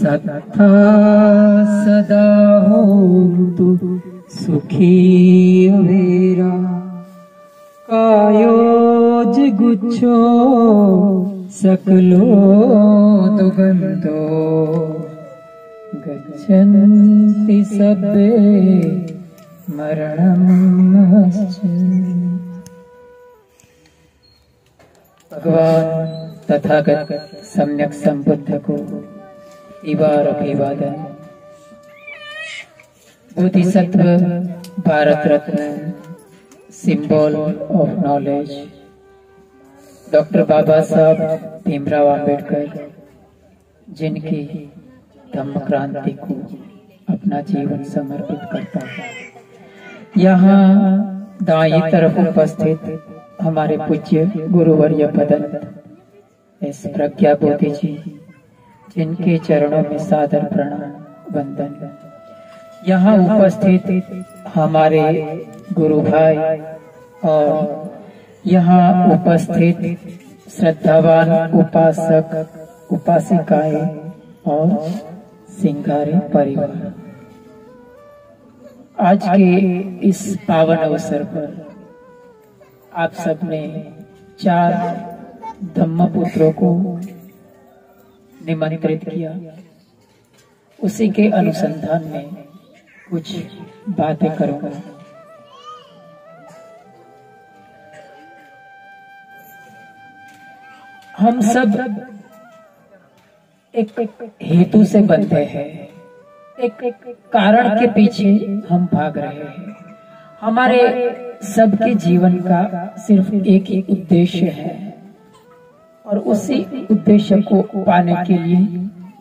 सत्ता सदा होन्तु सुखी अवेरा कायोजिगुच्छो सकलो दुगन्तो गच्छन्ति सब्बे मरणमश्च। भगवान तथागत सम्यक संबुद्ध को इबार अभिवादन। Bodhisattva Bharat Ratna symbol of knowledge doctor बाबा साहब भीमराव अंबेडकर, जिनकी धम्म क्रांति को अपना जीवन समर्पित करता है। यहाँ दाईं तरफ उपस्थित हमारे पूज्य गुरुवर्य भदंत एस प्रज्ञा बोधि जी, जिनके चरणों में सादर प्रणाम वंदन। यहाँ उपस्थित हमारे गुरु भाई और यहाँ उपस्थित श्रद्धावान उपासक उपासिकाएं और सिंगारे परिवार, आज के इस पावन अवसर पर आप सबने 4 धम्मपुत्रों को निमंत्रित किया। उसी के अनुसंधान में कुछ बातें करूंगा। हम सब एक हेतु से बंधे हैं, एक कारण के पीछे हम भाग रहे हैं। हमारे सबके जीवन का सिर्फ एक ही उद्देश्य है और उसी उद्देश्य को पाने के लिए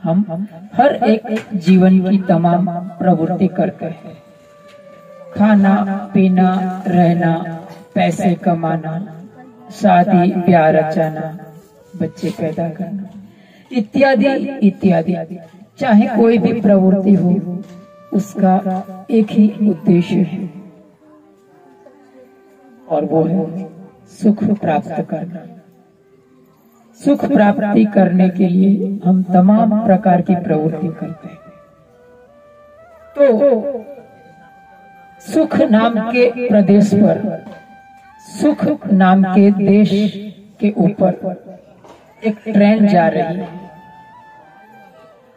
हम हर एक जीवन की तमाम प्रवृत्ति करते हैं। खाना पीना, रहना, पैसे कमाना, शादी ब्याह रचाना, बच्चे पैदा करना इत्यादि इत्यादि। चाहे कोई भी प्रवृत्ति हो, उसका एक ही उद्देश्य है और वो है सुख प्राप्त करना। सुख प्राप्ति करने के लिए हम तमाम प्रकार की प्रवृत्ति करते हैं। तो सुख नाम के प्रदेश पर, सुख नाम के देश के ऊपर एक ट्रेन जा रही है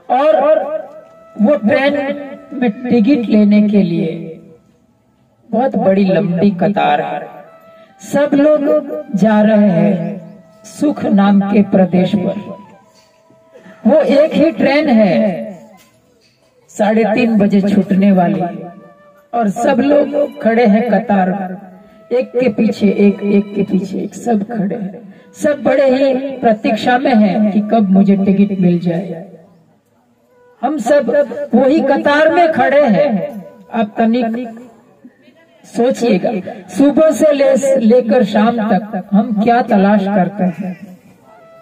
और वो ट्रेन में टिकट लेने के लिए बहुत बड़ी लंबी कतार है। सब लोग जा रहे हैं सुख नाम के प्रदेश पर। वो एक ही ट्रेन है, 3:30 बजे छूटने वाली, और सब लोग खड़े हैं कतार में, एक के पीछे एक, एक के पीछे एक, सब खड़े हैं। सब बड़े ही प्रतीक्षा में हैं कि कब मुझे टिकट मिल जाए। हम सब वही कतार में खड़े हैं। आप तनिक सोचिएगा, सुबह से लेकर शाम तक हम क्या तलाश करते हैं?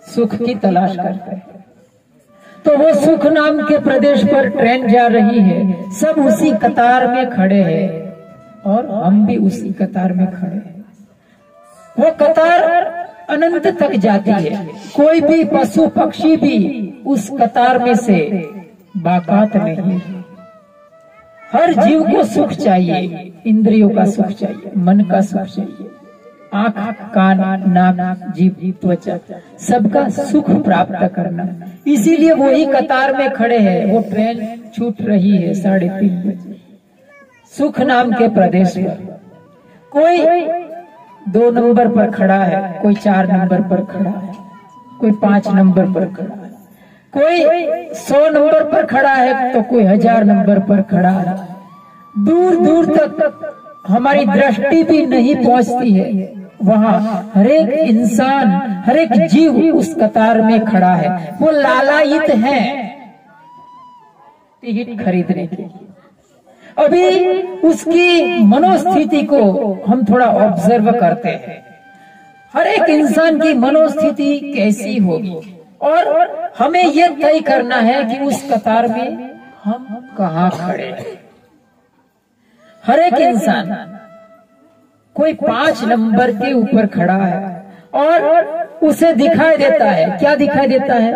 सुख की तलाश करते हैं। तो वो सुख नाम के प्रदेश पर ट्रेन जा रही है, सब उसी कतार में खड़े हैं और हम भी उसी कतार में खड़े हैं। वो कतार अनंत तक जाती है। कोई भी पशु पक्षी भी उस कतार में से बाकात नहीं है। हर जीव को सुख चाहिए, इंद्रियों का सुख चाहिए, मन का सुख चाहिए, आंख कान नाक जीभ त्वचा, सबका सुख प्राप्त करना। इसीलिए वही कतार में खड़े हैं। वो ट्रेन छूट रही है 3:30 बजे सुख नाम के प्रदेश पर। कोई 2 नंबर पर खड़ा है, कोई 4 नंबर पर खड़ा है, कोई 5 नंबर पर खड़ा है, कोई 100 नंबर पर खड़ा है, तो कोई 1000 नंबर पर खड़ा है। दूर दूर तक हमारी दृष्टि भी नहीं पहुंचती है। वहाँ हर एक इंसान, हर एक जीव उस कतार में खड़ा है। वो लालायित है टिकट खरीदने के लिए। अभी उसकी मनोस्थिति को हम थोड़ा ऑब्जर्व करते हैं। हर एक इंसान की मनोस्थिति कैसी होगी और हमें यह तय करना है कि उस कतार में हम कहाँ खड़े हैं। हर एक इंसान, कोई 5 नंबर के ऊपर खड़ा है और उसे दिखाई देता है, क्या दिखाई देता है?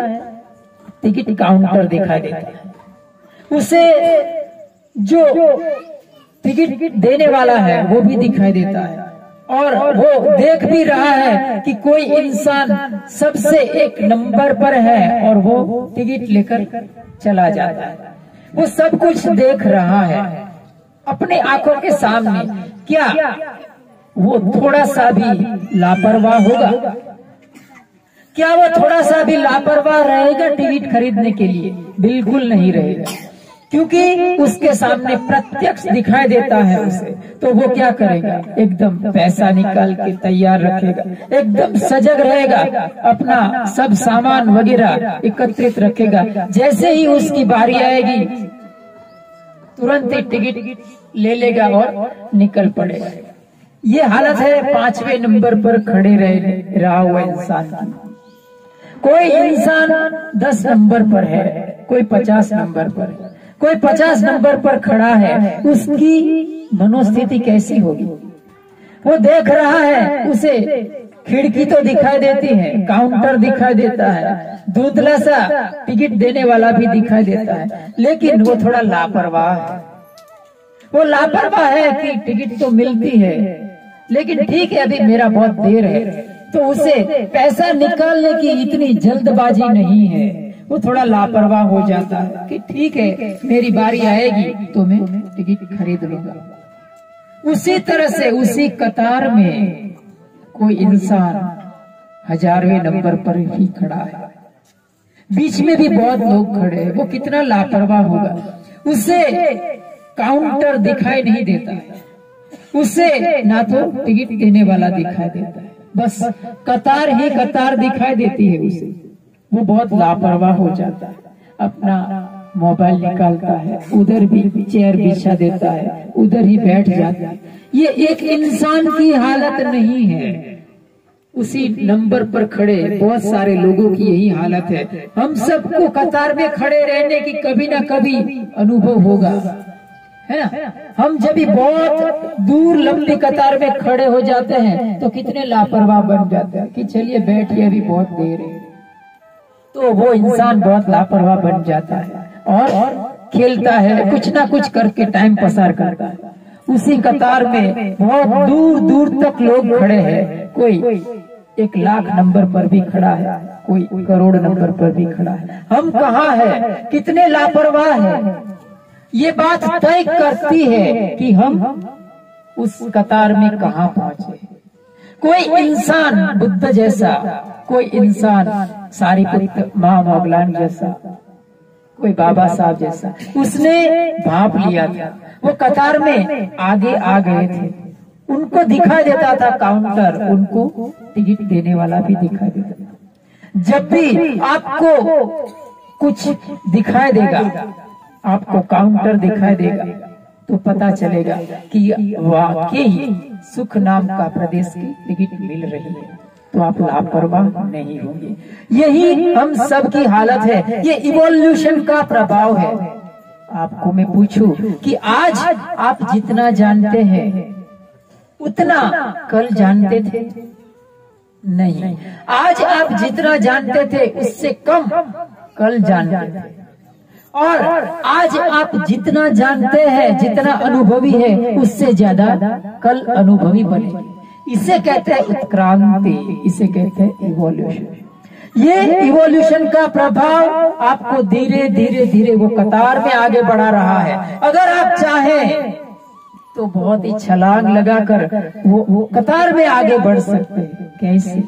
टिकट काउंटर दिखाई देता है, उसे जो टिकट देने वाला है वो भी दिखाई देता है, और वो देख भी रहा है कि कोई इंसान सबसे एक नंबर पर है और वो टिकट लेकर चला जाता है। वो सब कुछ देख रहा है अपने आंखों के सामने। क्या वो थोड़ा सा भी लापरवाह होगा? क्या वो थोड़ा सा भी लापरवाह रहेगा टिकट खरीदने के लिए? बिल्कुल नहीं रहेगा, क्योंकि उसके सामने प्रत्यक्ष दिखाई देता है उसे। तो वो क्या करेगा? एकदम पैसा निकाल के तैयार रखेगा, एकदम सजग रहेगा, अपना सब सामान वगैरह एकत्रित रखेगा। जैसे ही उसकी बारी आएगी तुरंत ही टिकट ले लेगा और निकल पड़ेगा। ये हालत है 5वें नंबर पर खड़े रहा हुआ इंसान की। कोई इंसान 10 नंबर पर है, कोई 50 नंबर पर है, कोई 50 नंबर पर खड़ा है, उसकी मनोस्थिति कैसी होगी? वो देख रहा है, उसे खिड़की तो दिखाई देती है, काउंटर दिखाई देता है, धुंधला सा टिकट देने वाला भी दिखाई देता है, लेकिन वो थोड़ा लापरवाह है। वो लापरवाह है कि टिकट तो मिलती है, लेकिन ठीक है अभी मेरा बहुत देर है, तो उसे पैसा निकालने की इतनी जल्दबाजी नहीं है। वो थोड़ा लापरवाह हो जाता है कि ठीक है मेरी बारी आएगी तो मैं टिकट खरीद लूंगा। उसी तरह से उसी कतार में कोई इंसान 1000वें नंबर पर ही खड़ा है, बीच में भी बहुत लोग खड़े हैं। वो कितना लापरवाह होगा? उसे काउंटर दिखाई नहीं देता है, उसे ना तो टिकट देने वाला दिखाई देता है, बस कतार ही कतार दिखाई देती है उसे। वो बहुत लापरवाह हो जाता है, अपना मोबाइल निकालता है, उधर भी चेयर बिछा देता है, उधर ही बैठ जाता है। ये एक इंसान की हालत नहीं है, उसी नंबर पर खड़े बहुत सारे लोगों की यही हालत है। हम सबको कतार में खड़े रहने की कभी ना कभी अनुभव होगा, है ना? हम जब भी बहुत दूर लंबी कतार में खड़े हो जाते हैं तो कितने लापरवाह बन जाते हैं कि चलिए बैठिए अभी बहुत देर है, तो वो इंसान बहुत लापरवाह बन जाता है और खेलता है, कुछ ना कुछ करके टाइम पसार करता है। उसी कतार में बहुत दूर दूर तक लोग खड़े हैं, कोई 1 लाख नंबर पर भी खड़ा है, कोई करोड़ नंबर पर भी खड़ा है। हम कहाँ है? कितने लापरवाह है? ये बात तय करती है कि हम उस कतार में कहाँ पहुंचे। कोई इंसान बुद्ध जैसा, कोई इंसान सारीपुत्र महामोगलान जैसा, कोई बाबा साहब जैसा, उसने भाप लिया था, वो कतार में आगे आ गए थे, उनको दिखाई देता था काउंटर, उनको टिकट देने वाला भी दिखाई देता था। जब भी आपको कुछ दिखाई देगा, आपको काउंटर दिखाई देगा, तो पता चलेगा कि वाकई सुख नाम का प्रदेश की टिकट मिल रही है, तो आप लापरवाह नहीं होंगे। यही हम सब की हालत है, ये इवोल्यूशन का प्रभाव है। आपको मैं पूछूं कि आज आप जितना जानते हैं उतना कल जानते थे? नहीं। आज आप जितना जानते थे उससे कम कल जानते थे, और आज आप जितना जानते हैं, जितना अनुभवी है, उससे ज्यादा कल अनुभवी बनेंगे। इसे कहते हैं उत्क्रांति, इसे कहते हैं इवोल्यूशन। ये इवोल्यूशन का प्रभाव आपको धीरे धीरे धीरे वो कतार में आगे बढ़ा रहा है। अगर आप चाहें तो बहुत ही छलांग लगाकर वो कतार में आगे बढ़ सकते हैं। कैसे?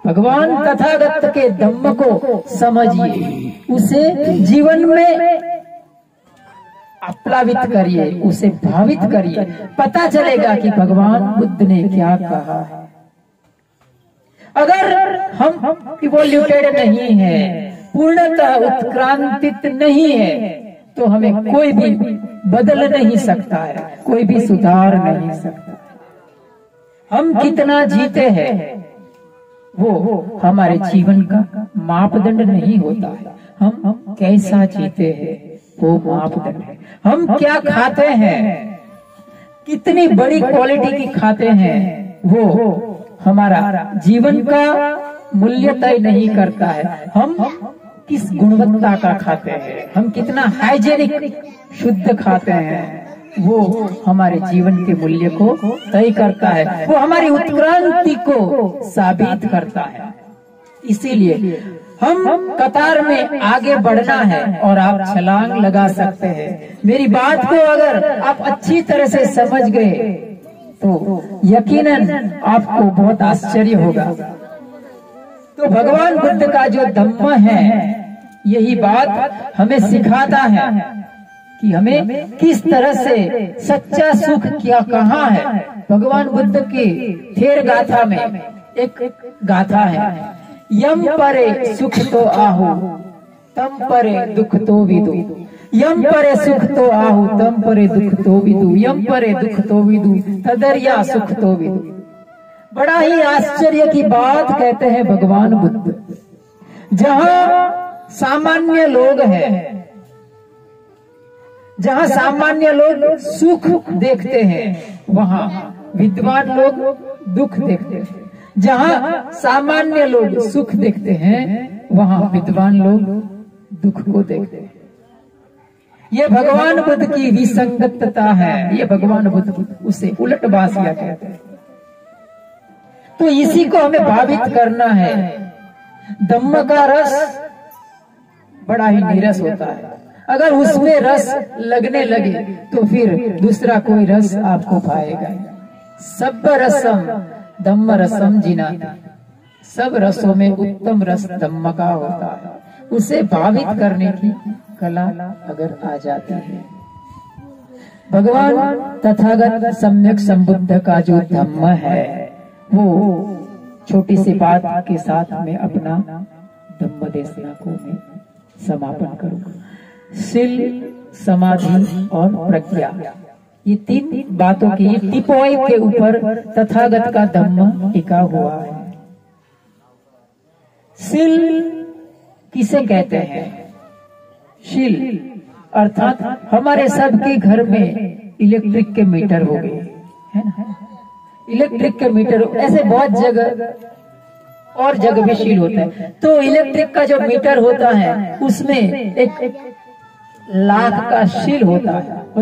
भगवान तथागत के धम्म को समझिए, उसे जीवन में आप्लावित करिए, उसे भावित करिए, पता चलेगा कि भगवान बुद्ध ने क्या कहा है। अगर हम इवोल्यूटेड नहीं है, पूर्णतः उत्क्रांतित नहीं है, तो हमें कोई भी बदल नहीं सकता है, कोई भी सुधार नहीं सकता। हम कितना जीते हैं वो हमारे जीवन का मापदंड नहीं होता है। हम कैसा जीते हैं वो मापदंड है। हम क्या खाते हैं, कितनी बड़ी क्वालिटी की खाते हैं, वो हमारा जीवन का मूल्य तय नहीं करता है। हम किस गुणवत्ता का खाते हैं, हम कितना हाइजेनिक शुद्ध खाते हैं, वो हमारे जीवन के मूल्य को तय करता है, वो हमारी उत्क्रांति को साबित करता है। इसीलिए हम कतार में आगे बढ़ना है और आप छलांग लगा सकते हैं। मेरी बात को अगर आप अच्छी तरह से समझ गए तो यकीनन आपको बहुत आश्चर्य होगा। तो भगवान बुद्ध का जो धम्म है, यही बात हमें सिखाता है कि हमें किस तरह से सच्चा सुख क्या कहाँ है। भगवान बुद्ध की थेर गाथा में एक गाथा है, यम परे सुख तो आहु तम परे दुख तो विदु, यम परे सुख तो आहु तम परे दुख तो विदु, यम परे दुख तो विदु तदर्या सुख तो विदु। बड़ा ही आश्चर्य की बात कहते हैं भगवान बुद्ध। जहां सामान्य लोग हैं, जहां सामान्य लोग सुख देखते हैं, वहां विद्वान लोग दुख देखते हैं। जहां सामान्य लोग सुख देखते हैं, वहां विद्वान लोग दुख को देखते हैं। ये भगवान बुद्ध की विसंगतता है, ये भगवान बुद्ध उसे उलट बासिया कहते हैं। तो इसी को हमें भावित करना है। धम्म का रस बड़ा ही नीरस होता है, अगर उसमें रस लगने लगे तो फिर दूसरा कोई रस आपको पाएगा। सब रसम धम्म रसम जिनाति, सब रसों में उत्तम रस धम्म का होता है। उसे भावित करने की कला अगर आ जाती है। भगवान तथागत सम्यक संबुद्ध का जो धम्म है, वो छोटी सी बात के साथ में अपना धम्म देशना को मैं समापन करूंगा। शील, समाधि और प्रज्ञा, ये तीन बातों की टिपोई के ऊपर तथागत का धम्म टिका हुआ है। शील किसे कहते हैं? शील अर्थात हमारे सबके घर में इलेक्ट्रिक के मीटर हो गए, है ना? इलेक्ट्रिक के मीटर ऐसे बहुत जगह और जगह भी शील होता है। तो इलेक्ट्रिक का जो मीटर होता है, उसमें एक लाख का शील होता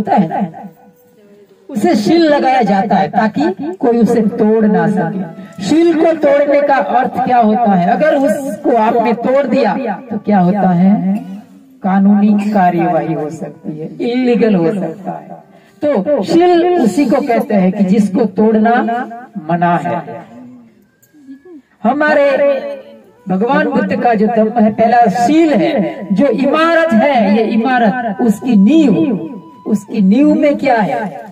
है ना? उसे शील लगाया जाता है ताकि कोई उसे तोड़ ना सके। शील को तोड़ने का अर्थ क्या होता है? अगर उसको आपने तोड़ दिया तो क्या होता है? कानूनी कार्यवाही हो सकती है, इलीगल हो सकता है। तो शील उसी को कहते हैं कि जिसको तोड़ना मना है। हमारे भगवान बुद्ध का जो धम्म है, पहला शील है। जो इमारत है, ये इमारत उसकी नींव में क्या है?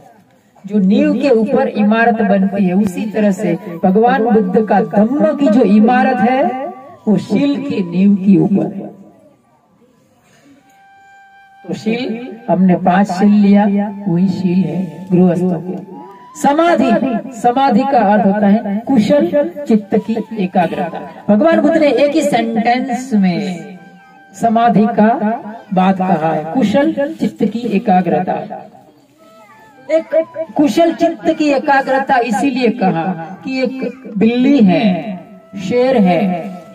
जो नींव के ऊपर इमारत बनती है, उसी तरह से भगवान बुद्ध का धम्म की जो इमारत है, वो शील की नींव के ऊपर है। तो शील हमने 5 शील लिया, वही शील है गृहस्थों के। समाधि का अर्थ होता है कुशल चित्त की एकाग्रता। भगवान बुद्ध ने एक ही सेंटेंस में समाधि का बात कहा है, कुशल चित्त की एकाग्रता। एक कुशल चित्त की एकाग्रता इसीलिए कहा कि एक बिल्ली है, शेर है,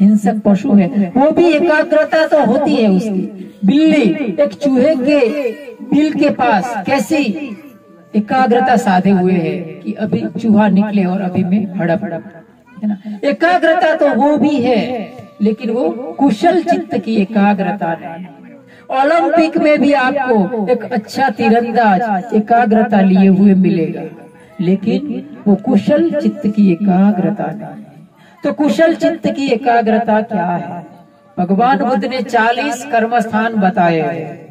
हिंसक पशु है, वो भी एकाग्रता तो होती है उसकी। बिल्ली एक चूहे के बिल के पास कैसी एकाग्रता साधे हुए है कि अभी चूहा निकले और अभी में हड़प, है ना? एकाग्रता तो वो भी है, लेकिन वो कुशल चित्त की एकाग्रता नहीं। ओलंपिक में भी आपको एक अच्छा तीरंदाज एकाग्रता लिए हुए मिलेगा, लेकिन वो कुशल चित्त की एकाग्रता नहीं। तो कुशल चित्त की एकाग्रता क्या है? भगवान बुद्ध ने 40 कर्मस्थान बताए हैं।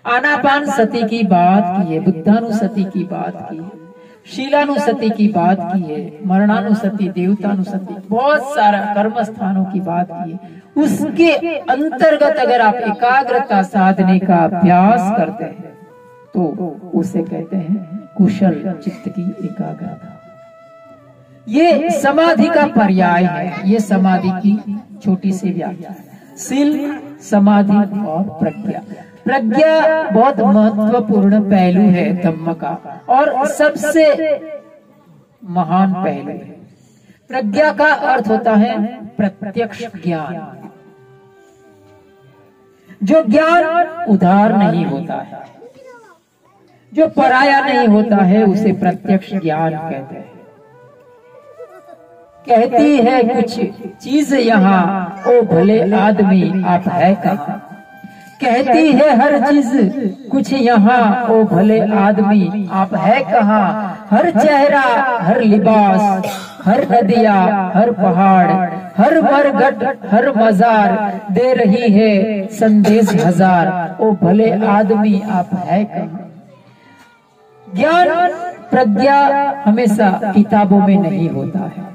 आनापान सती की बात की है, बुद्धानुसति की बात की है, शीलानुसति की बात की है, मरणानुसति, देवतानुसति, बहुत सारा कर्म स्थानों की बात की है। उसके अंतर्गत अगर आप एकाग्रता साधने का अभ्यास करते हैं तो उसे कहते हैं कुशल चित्त की एकाग्रता। ये समाधि का पर्याय है, ये समाधि की छोटी सी व्याख्या है। शील, समाधि और प्रज्ञा। प्रज्ञा बहुत महत्वपूर्ण पहलू है धम्म का और सबसे महान पहलू है। प्रज्ञा का अर्थ होता है प्रत्यक्ष ज्ञान। जो ज्ञान उधार नहीं होता है, जो पराया नहीं होता है, उसे प्रत्यक्ष ज्ञान कहते हैं। कहती है कुछ चीज यहाँ, ओ भले आदमी आप है कहाँ। कहती है हर चीज कुछ यहाँ, ओ भले आदमी आप है कहाँ। हर चेहरा, हर लिबास, हर नदिया, हर पहाड़, हर मरघट, हर मजार दे रही है संदेश हजार, ओ भले आदमी आप है कहाँ। ज्ञान प्रज्ञा हमेशा किताबों में नहीं होता है,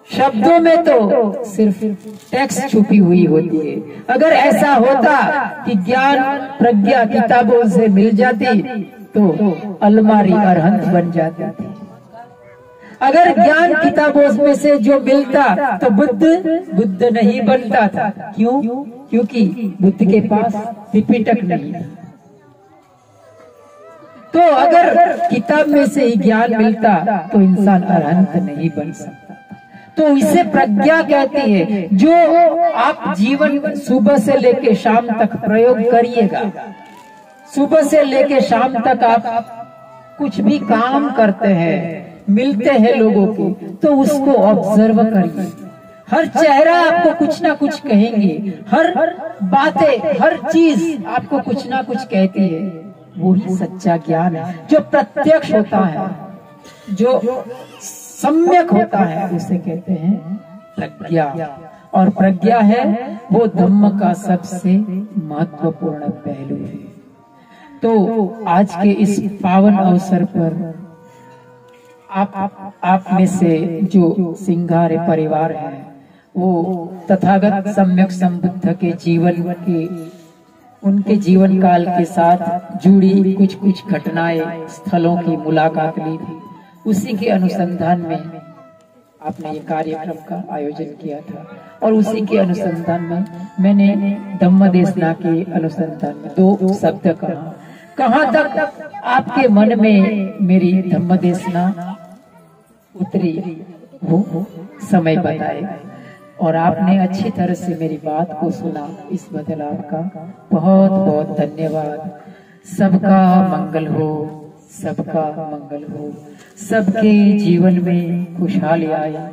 शब्दों में तो सिर्फ टेक्स्ट छुपी हुई होती है। अगर ऐसा होता कि ज्ञान प्रज्ञा किताबों से मिल जाती तो अलमारी अरहंत बन जाती थी। अगर ज्ञान किताबों में से जो मिलता तो बुद्ध नहीं बनता था। क्यों? क्योंकि बुद्ध के पास त्रिपिटक नहीं था। तो अगर किताब में से ही ज्ञान मिलता तो इंसान अरहंत नहीं बन सकता। तो इसे प्रज्ञा कहती है। जो आप जीवन सुबह से लेके शाम तक प्रयोग करिएगा, सुबह से लेके शाम तक आप कुछ भी काम करते हैं, मिलते हैं लोगों को, तो उसको ऑब्जर्व करिए। हर चेहरा आपको कुछ ना कुछ कहेंगे, हर बातें, हर चीज आपको कुछ ना कुछ कहती है। वही सच्चा ज्ञान है, जो प्रत्यक्ष होता है, जो सम्यक होता है, उसे कहते हैं प्रज्ञा। और प्रज्ञा है वो धम्म का सबसे महत्वपूर्ण पहलू है। तो आज के इस पावन अवसर पर आप में से जो सिंघारे परिवार है, वो तथागत सम्यक संबुद्ध के जीवन के, उनके जीवन काल के साथ जुड़ी कुछ कुछ घटनाएं, स्थलों की मुलाकात ली थी। उसी के अनुसंधान में आपने ये कार्यक्रम का आयोजन किया था। और उसी के अनुसंधान में मैंने धम्म देशना के अनुसंधान में 2 शब्द कहा। कहाँ तक आपके मन में मेरी धम्म देशना उतरी वो समय बताएगा। और आपने अच्छी तरह से मेरी बात को सुना, इस बदल आपका बहुत बहुत धन्यवाद। सबका मंगल हो, सबका मंगल हो, सबके जीवन में खुशहाली आए,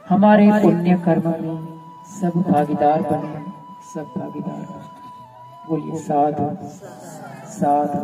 हमारे पुण्य कर्म में सब भागीदार बने, सब भागीदार बने। बोलिए साधु साधु।